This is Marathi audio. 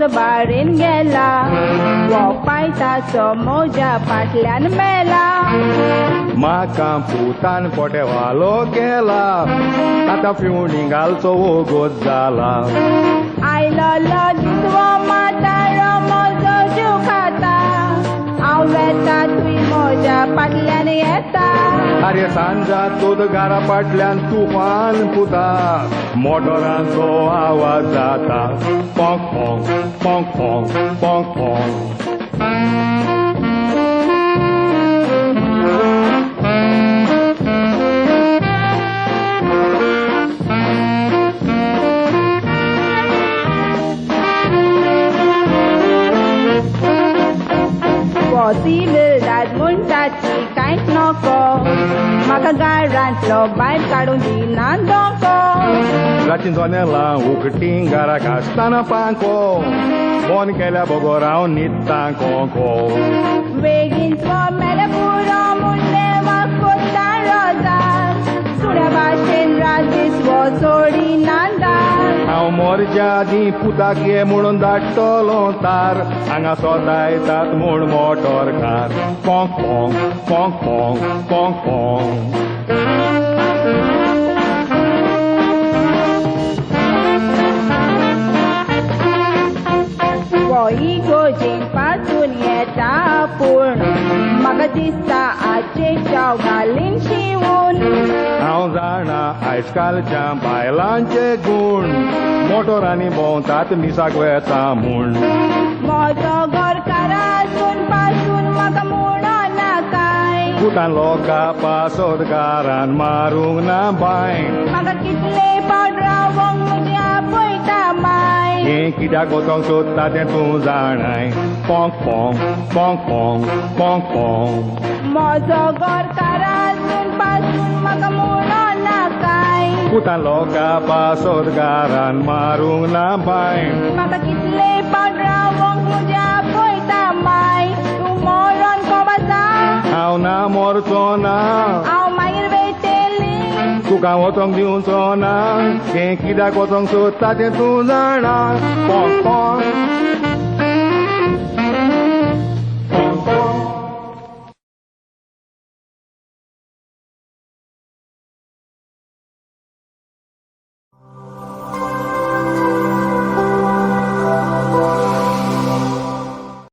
Bahrain gela, walk by tacho, mohjea, pattlean, mela. Mhaka, putan, pottevalo, kela, fivnnim, ghalcho, vogot, zala. Ailolo, mhatra, mozo, khata. Veta, thuim, mohje, pattlean, ieta. अरे सांजा तोद गारा पाटल्यान तुफान पुता मोटरांचो आवाज जाता पोंक पोंक पोंक पोंक पोंक पोंक Possible that muntachi kaint noko Mhaka garantlo bair kadun dinan doko Ratin zonela ukting gara kastana panko Bon kela bogorao nitan konko Wegin svo mele puro munne vakota rosa Sura bashen radis wo sori nanda हांव मोरच्या दी पुता गे म्हणून धाडटलो तार हांगा सोदा येतात म्हूण मोटोर कार पोंक पोंक पोंक पोंक पोंक पोंक वही गोजीन पासून येता पूर्ण म्हाका दिसता आजचे चाव घालीन शिवून हांव जाणा आयज कालच्या बायलांचे गूण मोटोरांनी भोंवतात मिसाक वेता म्हूण मोजो गोरकारासून पासून म्हाका म्हणो नाकाय पुतान लोका पासोदकारान मारूंक ना बाय म्हाका कितले पावट रावोंक म्हजे आपयता माय हें कित्याक वचोंक सोदता तें तूं जाणाय पोंक पोंक पोंक पोंक पोंक पोंक मोजो गोरकारासून पासून म्हाका म्हणो नाकाय पुतान लोका पासोदकारान मारूंक ना बाय म्हाका कितले पावट रावोंक म्हजे आपयता माय तूं मोरोन कोबासा हांव ना मोरचो ना हांव मागीर वेटेली तुका वचोंक दिवचो ना हें कित्याक वचोंक सोदता तें तूं जाणा पोंक पोंक